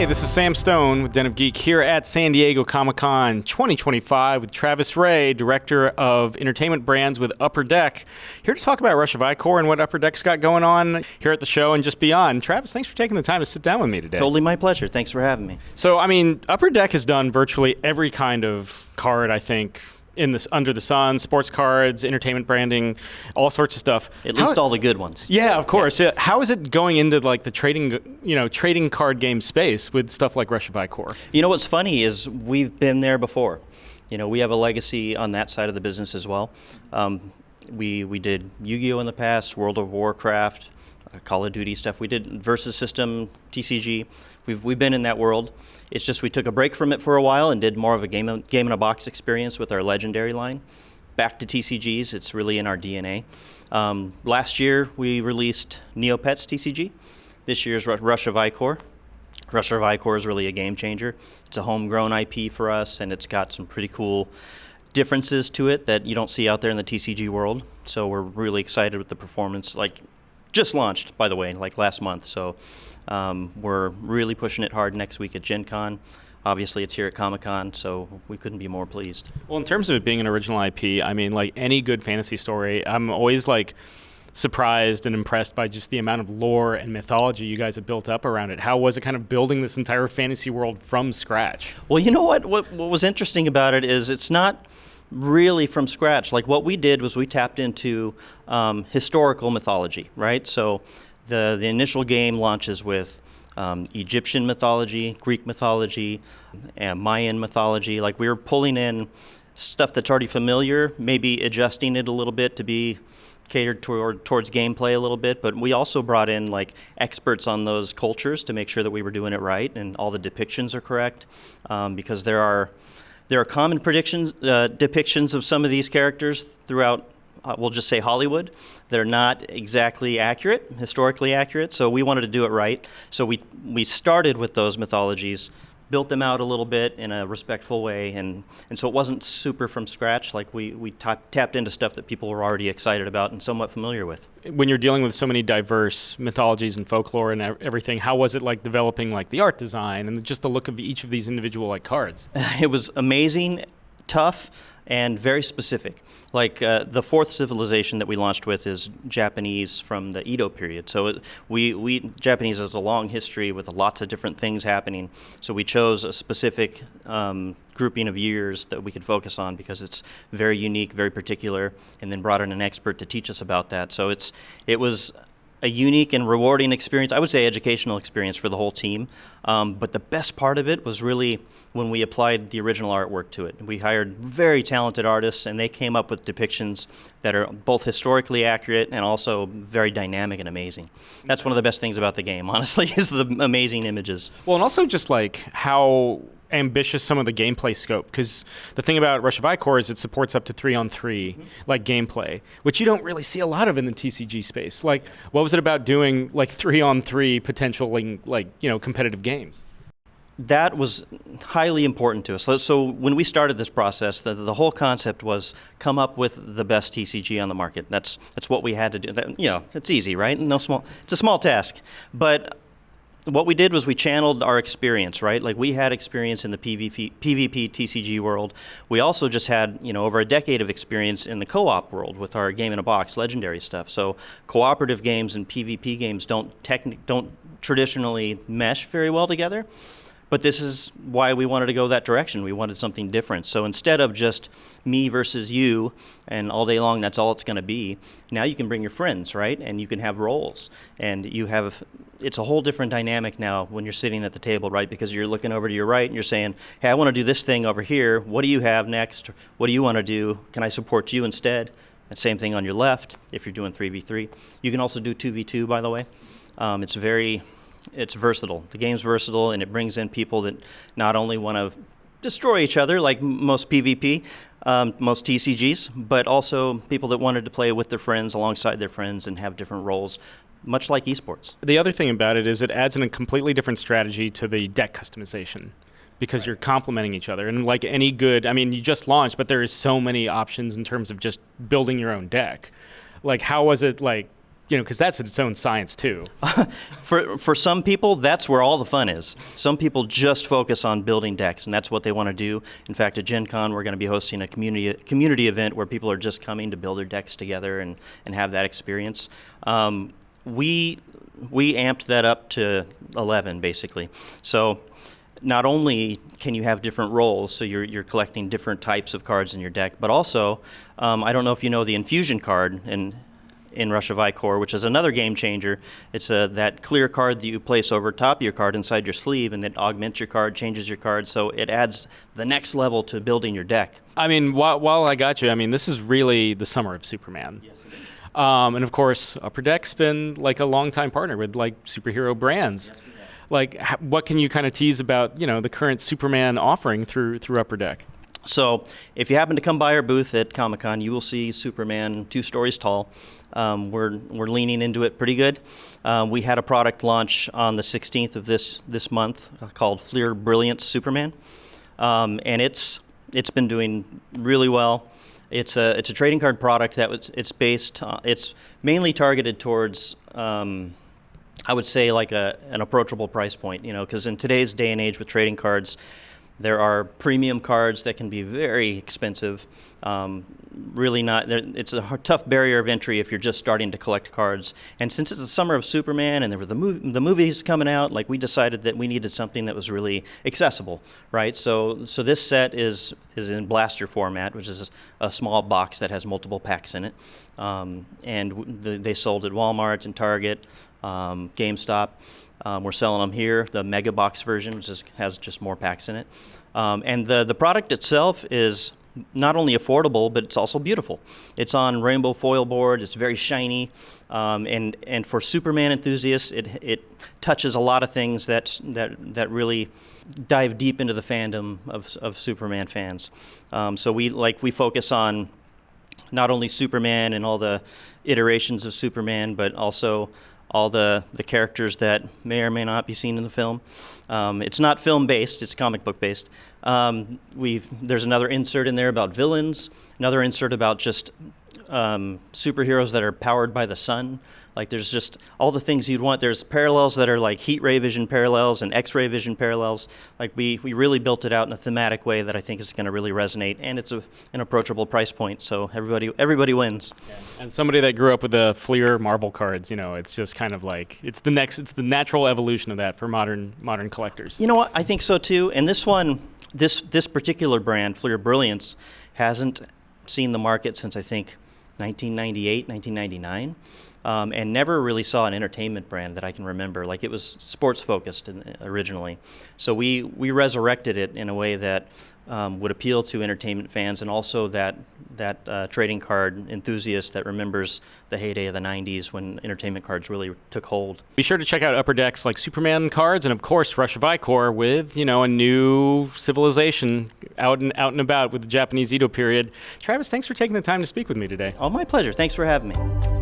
Hey, this is Sam Stone with Den of Geek here at San Diego Comic-Con 2025 with Travis Ray, Director of Entertainment Brands with Upper Deck, here to talk about Rush of Ikorr and what Upper Deck's got going on here at the show and just beyond. Travis, thanks for taking the time to sit down with me today. Totally my pleasure. Thanks for having me. So, I mean, Upper Deck has done virtually every kind of card, I think, in this under the sun, sports cards, entertainment branding, all sorts of stuff. At least all the good ones. Yeah, of course. Yeah. How is it going into like the trading card game space with stuff like Rush of Ikorr? You know what's funny is we've been there before. You know, we have a legacy on that side of the business as well. We did Yu-Gi-Oh in the past, World of Warcraft, Call of Duty stuff. We did Versus System, TCG. We've been in that world. It's just we took a break from it for a while and did more of a game in a box experience with our Legendary line. Back to TCGs, it's really in our DNA. Last year we released Neopets TCG. This year's Rush of Ikorr. Rush of Ikorr is really a game changer. It's a homegrown IP for us, and it's got some pretty cool differences to it that you don't see out there in the TCG world. So we're really excited with the performance. Just launched, by the way, last month. So we're really pushing it hard next week at Gen Con. Obviously, it's here at Comic-Con, so we couldn't be more pleased. Well, in terms of it being an original IP, I mean, like any good fantasy story, I'm always surprised and impressed by just the amount of lore and mythology you guys have built up around it. How was it kind of building this entire fantasy world from scratch? Well, you know what was interesting about it is it's not really from scratch. Like what we did was we tapped into historical mythology, right? So the initial game launches with Egyptian mythology, Greek mythology, and Mayan mythology. Like we were pulling in stuff that's already familiar, maybe adjusting it a little bit to be catered towards gameplay a little bit, but we also brought in experts on those cultures to make sure that we were doing it right and all the depictions are correct, because there are common depictions of some of these characters throughout, we'll just say Hollywood. They're not exactly accurate, historically accurate, so we wanted to do it right. So we started with those mythologies, built them out a little bit in a respectful way, and so it wasn't super from scratch. Like we tapped into stuff that people were already excited about and somewhat familiar with. When you're dealing with so many diverse mythologies and folklore and everything, how was it developing the art design and just the look of each of these individual cards? It was amazing, tough, and very specific. The fourth civilization that we launched with is Japanese from the Edo period. So Japanese has a long history with lots of different things happening. So we chose a specific grouping of years that we could focus on because it's very unique, very particular, and then brought in an expert to teach us about that. So it was a unique and rewarding experience, I would say educational experience for the whole team. But the best part of it was really when we applied the original artwork to it. We hired very talented artists, and they came up with depictions that are both historically accurate and also very dynamic and amazing. That's one of the best things about the game, honestly, is the amazing images. Well, and also just how ambitious some of the gameplay scope, because the thing about Rush of Ikorr is it supports up to 3-on-3 gameplay, which you don't really see a lot of in the TCG space. What was it about doing 3-on-3 potential competitive games? That was highly important to us. So when we started this process, the whole concept was come up with the best TCG on the market. That's what we had to do. It's easy, right? It's a small task, but what we did was we channeled our experience, right? We had experience in the PvP TCG world. We also just had, over a decade of experience in the co-op world with our game in a box, Legendary stuff. So cooperative games and PvP games don't traditionally mesh very well together. But this is why we wanted to go that direction. We wanted something different. So instead of just me versus you, and all day long that's all it's going to be, now you can bring your friends, right? And you can have roles. And it's a whole different dynamic now when you're sitting at the table, right? Because you're looking over to your right and you're saying, hey, I want to do this thing over here. What do you have next? What do you want to do? Can I support you instead? And same thing on your left if you're doing 3v3. You can also do 2v2, by the way. It's versatile. The game's versatile, and it brings in people that not only want to destroy each other like most PvP, most TCGs, but also people that wanted to play with their friends, alongside their friends, and have different roles, much like esports. The other thing about it is it adds in a completely different strategy to the deck customization, because you're complementing each other. And any good, you just launched, but there is so many options in terms of just building your own deck. How was it because that's its own science too. For some people, that's where all the fun is. Some people just focus on building decks, and that's what they want to do. In fact, at Gen Con, we're going to be hosting a community event where people are just coming to build their decks together and have that experience. We amped that up to 11, basically. So not only can you have different roles, so you're collecting different types of cards in your deck, but also, I don't know if you know the infusion card in Rush of Ikorr, which is another game changer. It's that clear card that you place over top of your card inside your sleeve, and it augments your card, changes your card, so it adds the next level to building your deck. I mean, while I got you, I mean, this is really the summer of Superman. Yes, it is. And of course, Upper Deck's been like a longtime partner with like superhero brands. Yes, we have. Like, what can you kind of tease about, the current Superman offering through Upper Deck? So if you happen to come by our booth at Comic-Con, you will see Superman 2 stories tall. We're leaning into it pretty good. We had a product launch on the 16th of this month called Fleer Brilliance Superman, and it's been doing really well. It's a trading card product it's mainly targeted towards I would say like an approachable price point, because in today's day and age with trading cards, there are premium cards that can be very expensive. Really not. It's a tough barrier of entry if you're just starting to collect cards. And since it's the summer of Superman and there were the movies coming out, like we decided that we needed something that was really accessible, right? So this set is in blaster format, which is a small box that has multiple packs in it. They sold at Walmart and Target, GameStop. We're selling them here, the Mega Box version, which has just more packs in it. And the product itself is not only affordable, but it's also beautiful. It's on rainbow foil board. It's very shiny, and for Superman enthusiasts, it touches a lot of things that really dive deep into the fandom of Superman fans. So we focus on not only Superman and all the iterations of Superman, but also all the characters that may or may not be seen in the film. It's not film-based, it's comic book-based. There's another insert in there about villains, another insert about just superheroes that are powered by the sun. Like there's just all the things you'd want. There's parallels that are like heat ray vision parallels and X-ray vision parallels. Like we really built it out in a thematic way that I think is going to really resonate, and it's an approachable price point, so everybody wins. And somebody that grew up with the Fleer Marvel cards, it's just kind of like it's the natural evolution of that for modern collectors. You know what? I think so too. And this particular brand, Fleer Brilliance, hasn't seen the market since I think 1998, 1999. And never really saw an entertainment brand that I can remember. Like it was sports focused originally. So we resurrected it in a way that would appeal to entertainment fans and also that trading card enthusiast that remembers the heyday of the 90s when entertainment cards really took hold. Be sure to check out Upper Deck's like Superman cards and of course Rush of Ikorr with, a new civilization out and about with the Japanese Edo period. Travis, thanks for taking the time to speak with me today. Oh, my pleasure. Thanks for having me.